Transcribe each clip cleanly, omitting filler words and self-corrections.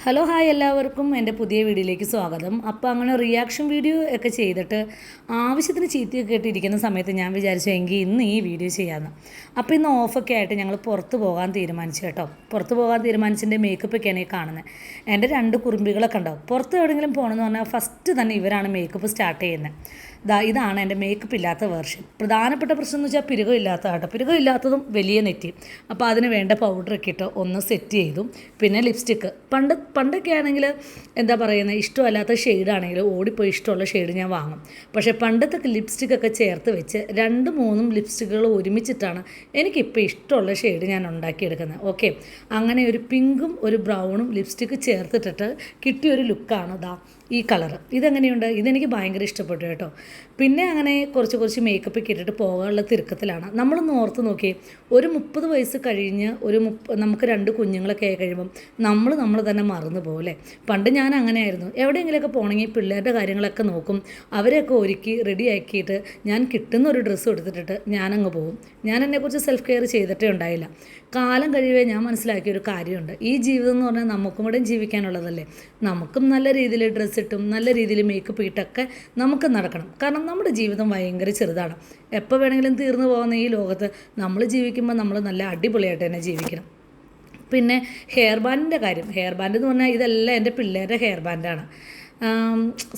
Hello hi എല്ലാവർക്കും എൻ്റെ പുതിയ വീഡിയോയിലേക്ക് സ്വാഗതം. അപ്പോൾ അങ്ങനെ റിയാക്ഷൻ വീഡിയോ ഒക്കെ ചെയ്തിട്ട് ആവശ്യത്തിന് ചീത്തയൊക്കെ ഇട്ടിരിക്കുന്ന സമയത്ത് ഞാൻ വിചാരിച്ചു എങ്കിൽ ഇന്ന് ഈ വീഡിയോ ചെയ്യാമെന്ന്. അപ്പോൾ ഇന്ന് ഓഫൊക്കെ ആയിട്ട് ഞങ്ങൾ പുറത്ത് പോകാൻ തീരുമാനിച്ചു കേട്ടോ. പുറത്ത് പോകാൻ തീരുമാനിച്ചതിൻ്റെ മേക്കപ്പൊക്കെയാണ് ഈ കാണുന്നത്. എൻ്റെ രണ്ട് കുറുമ്പികളൊക്കെ ഉണ്ടാവും. പുറത്ത് എവിടെയെങ്കിലും പോകണമെന്ന് പറഞ്ഞാൽ ഫസ്റ്റ് തന്നെ ഇവരാണ് മേക്കപ്പ് സ്റ്റാർട്ട് ചെയ്യുന്നത്. ഇതാണ് എൻ്റെ മേക്കപ്പ് ഇല്ലാത്ത വേർഷൻ. പ്രധാനപ്പെട്ട പ്രശ്നം എന്ന് വെച്ചാൽ പിരുകം ഇല്ലാത്ത കേട്ടോ. പിരുകം ഇല്ലാത്തതും വലിയ നെറ്റി. അപ്പോൾ അതിന് വേണ്ട പൗഡറൊക്കെ ഇട്ട് ഒന്ന് സെറ്റ് ചെയ്തു. പിന്നെ ലിപ്സ്റ്റിക്ക് പണ്ടൊക്കെ ആണെങ്കിൽ എന്താ പറയുന്നത്, ഇഷ്ടമല്ലാത്ത ഷെയ്ഡാണെങ്കിൽ ഓടിപ്പോയി ഇഷ്ടമുള്ള ഷെയ്ഡ് ഞാൻ വാങ്ങും. പക്ഷേ പണ്ടത്തെ ലിപ്സ്റ്റിക്കൊക്കെ ചേർത്ത് വെച്ച് 2-3 ലിപ്സ്റ്റിക്കുകൾ ഒരുമിച്ചിട്ടാണ് എനിക്കിപ്പോൾ ഇഷ്ടമുള്ള ഷെയ്ഡ് ഞാൻ ഉണ്ടാക്കിയെടുക്കുന്നത്. ഓക്കെ, അങ്ങനെ ഒരു പിങ്കും ഒരു ബ്രൗണും ലിപ്സ്റ്റിക്ക് ചേർത്തിട്ടിട്ട് കിട്ടിയൊരു ലുക്കാണ് ഈ കളറ്. ഇതെങ്ങനെയുണ്ട്? ഇതെനിക്ക് ഭയങ്കര ഇഷ്ടപ്പെട്ടു കേട്ടോ. പിന്നെ അങ്ങനെ കുറച്ച് മേക്കപ്പൊക്കെ ഇട്ടിട്ട് പോകാനുള്ള തിരുക്കത്തിലാണ്. നമ്മളൊന്ന് ഓർത്ത് നോക്കി, ഒരു 30 വയസ്സ് കഴിഞ്ഞ് നമുക്ക് 2 കുഞ്ഞുങ്ങളൊക്കെ ആയി കഴിയുമ്പം നമ്മൾ തന്നെ മറന്നു പോലെ. പണ്ട് ഞാൻ അങ്ങനെയായിരുന്നു. എവിടെയെങ്കിലുമൊക്കെ പോകണമെങ്കിൽ പിള്ളേരുടെ കാര്യങ്ങളൊക്കെ നോക്കും. അവരെയൊക്കെ ഒരുക്കി റെഡിയാക്കിയിട്ട് ഞാൻ കിട്ടുന്ന ഒരു ഡ്രസ്സ് എടുത്തിട്ടിട്ട് ഞാനങ്ങ് പോകും. ഞാൻ എന്നെക്കുറിച്ച് സെൽഫ് കെയർ ചെയ്തിട്ടേ ഉണ്ടായില്ല. കാലം കഴിയുവേ ഞാൻ മനസ്സിലാക്കിയ ഒരു കാര്യമുണ്ട്. ഈ ജീവിതം എന്ന് പറഞ്ഞാൽ നമുക്കും കൂടെ ജീവിക്കാനുള്ളതല്ലേ. നമുക്കും നല്ല രീതിയിൽ ഡ്രസ്സ് ഇട്ടും നല്ല രീതിയിൽ മേക്കപ്പ് ഇട്ടൊക്കെ നമുക്ക് നടക്കണം. കാരണം നമ്മുടെ ജീവിതം ഭയങ്കര ചെറുതാണ്. എപ്പോൾ വേണമെങ്കിലും തീർന്നു പോകുന്ന ഈ ലോകത്ത് നമ്മൾ ജീവിക്കുമ്പോൾ നമ്മൾ നല്ല അടിപൊളിയായിട്ട് തന്നെ ജീവിക്കണം. പിന്നെ ഹെയർ ബാൻഡിൻ്റെ കാര്യം. ഹെയർ ബാൻഡ് എന്ന് പറഞ്ഞാൽ ഇതെല്ലാം എൻ്റെ പിള്ളേരുടെ ഹെയർ ബാൻഡാണ്.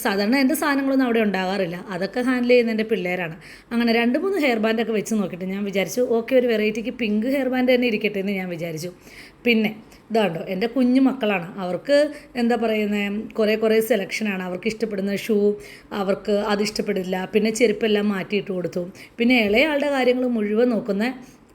സാധാരണ എൻ്റെ സാധനങ്ങളൊന്നും അവിടെ ഉണ്ടാകാറില്ല. അതൊക്കെ ഹാൻഡിൽ ചെയ്യുന്ന എൻ്റെ പിള്ളേരാണ്. അങ്ങനെ 2-3 ഹെയർ ബാൻഡൊക്കെ വെച്ച് നോക്കിയിട്ട് ഞാൻ വിചാരിച്ചു ഓക്കെ, ഒരു വെറൈറ്റിക്ക് പിങ്ക് ഹെയർ ബാൻഡ് തന്നെ ഇരിക്കട്ടെ എന്ന് ഞാൻ വിചാരിച്ചു. പിന്നെ ഇതാണ്ടോ എൻ്റെ കുഞ്ഞു മക്കളാണ്. അവർക്ക് എന്താ പറയുന്നത്, കുറേ സെലക്ഷനാണ്. അവർക്ക് ഇഷ്ടപ്പെടുന്ന ഷൂ അവർക്ക് അത് ഇഷ്ടപ്പെടില്ല. പിന്നെ ചെരുപ്പെല്ലാം മാറ്റിയിട്ട് കൊടുത്തു. പിന്നെ ഇളയാളുടെ കാര്യങ്ങൾ മുഴുവൻ നോക്കുന്ന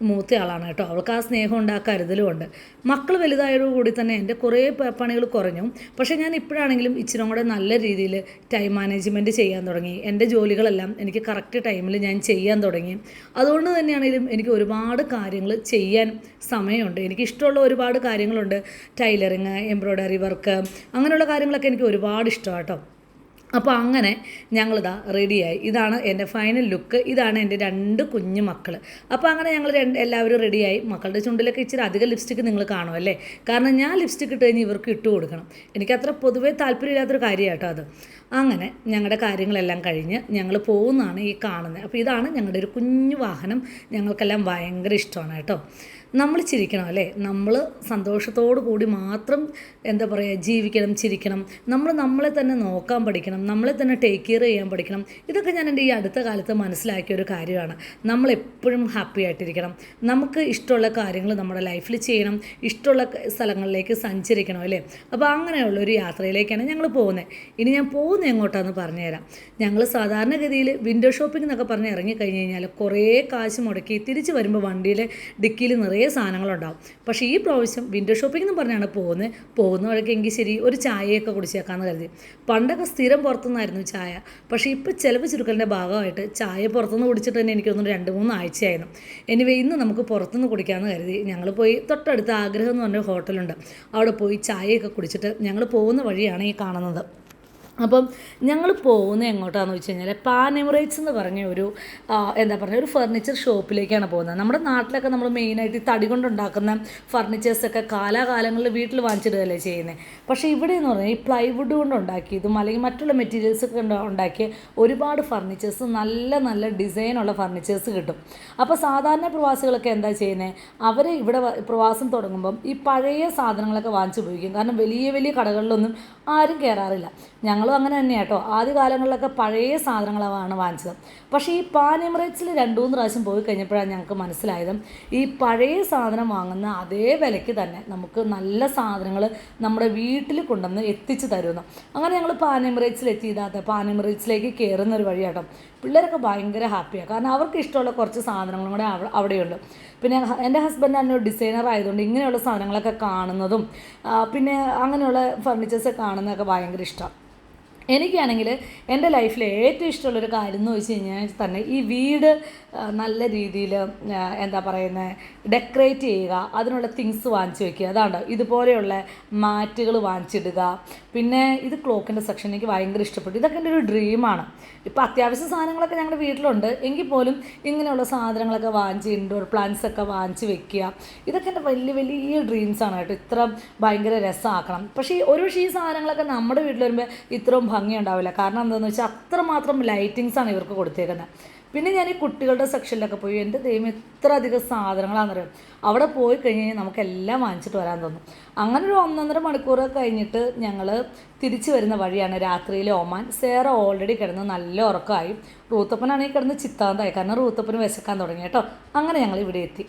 മൂത്തയാളാണ് കേട്ടോ. അവൾക്ക് ആ സ്നേഹം ഉണ്ട്, ആ കരുതലും ഉണ്ട്. മക്കൾ വലുതായതോടുകൂടി തന്നെ എൻ്റെ കുറേ പണികൾ കുറഞ്ഞു. പക്ഷേ ഞാൻ ഇപ്പോഴാണെങ്കിലും ഇച്ചിരി കൂടെ നല്ല രീതിയിൽ ടൈം മാനേജ്മെൻറ്റ് ചെയ്യാൻ തുടങ്ങി. എൻ്റെ ജോലികളെല്ലാം എനിക്ക് കറക്റ്റ് ടൈമിൽ ഞാൻ ചെയ്യാൻ തുടങ്ങി. അതുകൊണ്ട് തന്നെയാണെങ്കിലും എനിക്ക് ഒരുപാട് കാര്യങ്ങൾ ചെയ്യാൻ സമയമുണ്ട്. എനിക്കിഷ്ടമുള്ള ഒരുപാട് കാര്യങ്ങളുണ്ട്. ടൈലറിങ്, എംബ്രോയ്ഡറി വർക്ക്, അങ്ങനെയുള്ള കാര്യങ്ങളൊക്കെ എനിക്ക് ഒരുപാട് ഇഷ്ടമാണ് കേട്ടോ. അപ്പോൾ അങ്ങനെ ഞങ്ങളിതാ റെഡിയായി. ഇതാണ് എൻ്റെ ഫൈനൽ ലുക്ക്. ഇതാണ് എൻ്റെ 2 കുഞ്ഞു മക്കൾ. അപ്പോൾ അങ്ങനെ ഞങ്ങൾ എല്ലാവരും റെഡിയായി. മക്കളുടെ ചുണ്ടിലൊക്കെ ഇച്ചിരി അധികം ലിപ്സ്റ്റിക്ക് നിങ്ങൾ കാണുമല്ലേ. കാരണം ഞാൻ ലിപ്സ്റ്റിക്ക് ഇട്ട് കഴിഞ്ഞ് ഇവർക്ക് ഇട്ട് കൊടുക്കണം. എനിക്കത്ര പൊതുവേ താല്പര്യമില്ലാത്തൊരു കാര്യമാണ് കേട്ടോ അത്. അങ്ങനെ ഞങ്ങളുടെ കാര്യങ്ങളെല്ലാം കഴിഞ്ഞ് ഞങ്ങൾ പോകുന്നതാണ് ഈ കാണുന്നത്. അപ്പോൾ ഇതാണ് ഞങ്ങളുടെ ഒരു കുഞ്ഞു വാഹനം. ഞങ്ങൾക്കെല്ലാം ഭയങ്കര ഇഷ്ടമാണ് കേട്ടോ. നമ്മൾ ചിരിക്കണം അല്ലേ. നമ്മൾ സന്തോഷത്തോടു കൂടി മാത്രം എന്താ പറയുക ജീവിക്കണം, ചിരിക്കണം. നമ്മളെ തന്നെ നോക്കാൻ പഠിക്കണം. നമ്മളെ തന്നെ ടേക്ക് കെയർ ചെയ്യാൻ പഠിക്കണം. ഇതൊക്കെ ഞാൻ എൻ്റെ ഈ അടുത്ത കാലത്ത് മനസ്സിലാക്കിയ ഒരു കാര്യമാണ്. നമ്മളെപ്പോഴും ഹാപ്പി ആയിട്ടിരിക്കണം. നമുക്ക് ഇഷ്ടമുള്ള കാര്യങ്ങൾ നമ്മുടെ ലൈഫിൽ ചെയ്യണം. ഇഷ്ടമുള്ള സ്ഥലങ്ങളിലേക്ക് സഞ്ചരിക്കണം അല്ലേ. അപ്പോൾ അങ്ങനെയുള്ള ഒരു യാത്രയിലേക്കാണ് ഞങ്ങൾ പോകുന്നത്. ഇനി ഞാൻ പോകുന്നത് എങ്ങോട്ടാണെന്ന് പറഞ്ഞുതരാം. ഞങ്ങൾ സാധാരണഗതിയിൽ വിൻഡോ ഷോപ്പിംഗ് എന്നൊക്കെ പറഞ്ഞ് ഇറങ്ങിക്കഴിഞ്ഞ് കഴിഞ്ഞാൽ കുറേ കാശ് മുടക്കി തിരിച്ച് വരുമ്പോൾ വണ്ടിയിലെ ഡിക്കിയിൽ നിറയെ സാധനങ്ങളുണ്ടാവും. പക്ഷേ ഈ പ്രാവശ്യം വിൻഡോ ഷോപ്പിംഗ് എന്ന് പറഞ്ഞാണ് പോകുന്ന വഴിക്കെങ്കിൽ ശരി ഒരു ചായയൊക്കെ കുടിച്ചേക്കാമെന്ന് കരുതി. പണ്ടൊക്കെ സ്ഥിരം പുറത്തുനിന്നായിരുന്നു ചായ. പക്ഷേ ഇപ്പോൾ ചിലവ് ചുരുക്കലിൻ്റെ ഭാഗമായിട്ട് ചായ പുറത്തുനിന്ന് കുടിച്ചിട്ട് തന്നെ എനിക്ക് തോന്നുന്നു 2-3 ആഴ്ചയായിരുന്നു. എനിവേ ഇന്ന് നമുക്ക് പുറത്തുനിന്ന് കുടിക്കാമെന്ന് കരുതി ഞങ്ങൾ പോയി. തൊട്ടടുത്ത് ആഗ്രഹം എന്ന് പറഞ്ഞ ഹോട്ടലുണ്ട്. അവിടെ പോയി ചായയൊക്കെ കുടിച്ചിട്ട് ഞങ്ങൾ പോകുന്ന വഴിയാണ് ഈ കാണുന്നത്. അപ്പം ഞങ്ങൾ പോകുന്നത് എങ്ങോട്ടാണെന്ന് വെച്ച് കഴിഞ്ഞാൽ പാൻ എമിറേറ്റ്സ് എന്ന് പറഞ്ഞ ഒരു ഫർണിച്ചർ ഷോപ്പിലേക്കാണ് പോകുന്നത്. നമ്മുടെ നാട്ടിലൊക്കെ നമ്മൾ മെയിനായിട്ട് ഈ തടി കൊണ്ടുണ്ടാക്കുന്ന ഫർണിച്ചേഴ്സൊക്കെ കാലാകാലങ്ങളിൽ വീട്ടിൽ വാങ്ങിച്ചിടുകയല്ലേ ചെയ്യുന്നത്. പക്ഷേ ഇവിടെ എന്ന് പറഞ്ഞാൽ ഈ പ്ലൈവുഡ് കൊണ്ട് ഉണ്ടാക്കിയതും അല്ലെങ്കിൽ മറ്റുള്ള മെറ്റീരിയൽസൊക്കെ ഉണ്ടാക്കിയ ഒരുപാട് ഫർണിച്ചേഴ്സ്, നല്ല ഡിസൈനുള്ള ഫർണിച്ചേഴ്സ് കിട്ടും. അപ്പോൾ സാധാരണ പ്രവാസികളൊക്കെ എന്താ ചെയ്യുന്നത്, അവർ ഇവിടെ പ്രവാസം തുടങ്ങുമ്പം ഈ പഴയ സാധനങ്ങളൊക്കെ വാങ്ങിച്ച് ഉപയോഗിക്കും. കാരണം വലിയ കടകളിലൊന്നും ആരും കയറാറില്ല. ഞങ്ങളും അങ്ങനെ തന്നെയാണ് കേട്ടോ. ആദ്യ കാലങ്ങളിലൊക്കെ പഴയ സാധനങ്ങളാണ് വാങ്ങിച്ചത്. പക്ഷേ ഈ പാൻ എമിറേറ്റ്സിൽ 2-3 പ്രാവശ്യം പോയി കഴിഞ്ഞപ്പോഴാണ് ഞങ്ങൾക്ക് മനസ്സിലായത് ഈ പഴയ സാധനം വാങ്ങുന്ന അതേ വിലയ്ക്ക് തന്നെ നമുക്ക് നല്ല സാധനങ്ങൾ നമ്മുടെ വീട്ടിൽ കൊണ്ടുവന്ന് എത്തിച്ച് തരുന്നു. അങ്ങനെ ഞങ്ങൾ പാൻ എമിറേറ്റ്സിൽ എത്തിയതാത്ത പാൻ എമിറേറ്റ്സിലേക്ക് കയറുന്ന ഒരു വഴി കേട്ടോ. പിള്ളേരൊക്കെ ഭയങ്കര ഹാപ്പിയാണ്. കാരണം അവർക്ക് ഇഷ്ടമുള്ള കുറച്ച് സാധനങ്ങളും കൂടെ അവിടെയുണ്ട്. പിന്നെ എൻ്റെ ഹസ്ബൻഡ് തന്നെ ഒരു ഡിസൈനർ ആയതുകൊണ്ട് ഇങ്ങനെയുള്ള സാധനങ്ങളൊക്കെ കാണുന്നതും പിന്നെ അങ്ങനെയുള്ള ഫർണിച്ചേഴ്സ് കാണുന്നതൊക്കെ ഭയങ്കര ഇഷ്ടമാണ്. എനിക്കാണെങ്കിൽ എൻ്റെ ലൈഫിൽ ഏറ്റവും ഇഷ്ടമുള്ളൊരു കാര്യം എന്ന് വെച്ച് കഴിഞ്ഞാൽ തന്നെ ഈ വീട് നല്ല രീതിയിൽ എന്താ പറയുന്നത് ഡെക്കറേറ്റ് ചെയ്യുക, അതിനുള്ള തിങ്സ് വാങ്ങിച്ച് വയ്ക്കുക. അതാണ് ഇതുപോലെയുള്ള മാറ്റുകൾ വാങ്ങിച്ചിടുക. പിന്നെ ഇത് ക്ലോക്കിൻ്റെ സെക്ഷൻ എനിക്ക് ഭയങ്കര ഇഷ്ടപ്പെട്ടു. ഇതൊക്കെ എൻ്റെ ഒരു ഡ്രീമാണ്. ഇപ്പോൾ അത്യാവശ്യം സാധനങ്ങളൊക്കെ ഞങ്ങളുടെ വീട്ടിലുണ്ട് എങ്കിൽ പോലും ഇങ്ങനെയുള്ള സാധനങ്ങളൊക്കെ വാങ്ങിച്ച് ഇൻഡോർ പ്ലാന്റ്സ് ഒക്കെ വാങ്ങിച്ച് വെക്കുക, ഇതൊക്കെ എൻ്റെ വലിയ വലിയ ഡ്രീംസാണ് കേട്ടോ. ഇത്ര ഭയങ്കര രസമാക്കണം. പക്ഷേ ഈ സാധനങ്ങളൊക്കെ നമ്മുടെ വീട്ടിൽ വരുമ്പോൾ ഇത്രയും ഭംഗി ഉണ്ടാവില്ല. കാരണം എന്താണെന്ന് വെച്ചാൽ അത്രമാത്രം ലൈറ്റിങ്സാണ് ഇവർക്ക് കൊടുത്തേക്കുന്നത്. പിന്നെ ഞാൻ ഈ കുട്ടികളുടെ സെക്ഷനിലൊക്കെ പോയി, എൻ്റെ ദൈവം എത്ര അധികം സാധനങ്ങളാണെന്നറിയാം. അവിടെ പോയി കഴിഞ്ഞ് കഴിഞ്ഞാൽ നമുക്കെല്ലാം വാങ്ങിച്ചിട്ട് വരാൻ തോന്നും. അങ്ങനെ ഒരു 1.5 മണിക്കൂർ കഴിഞ്ഞിട്ട് ഞങ്ങൾ തിരിച്ചു വരുന്ന വഴിയാണ് രാത്രിയിലെ ഒമാൻ. സേറ ഓൾറെഡി കിടന്ന് നല്ല ഉറക്കമായി. റൂത്തപ്പനാണെങ്കിൽ കിടന്ന് ചിത്താന്തായി, കാരണം റൂത്തപ്പന് വിശക്കാൻ തുടങ്ങി കേട്ടോ. അങ്ങനെ ഞങ്ങൾ ഇവിടെ എത്തി.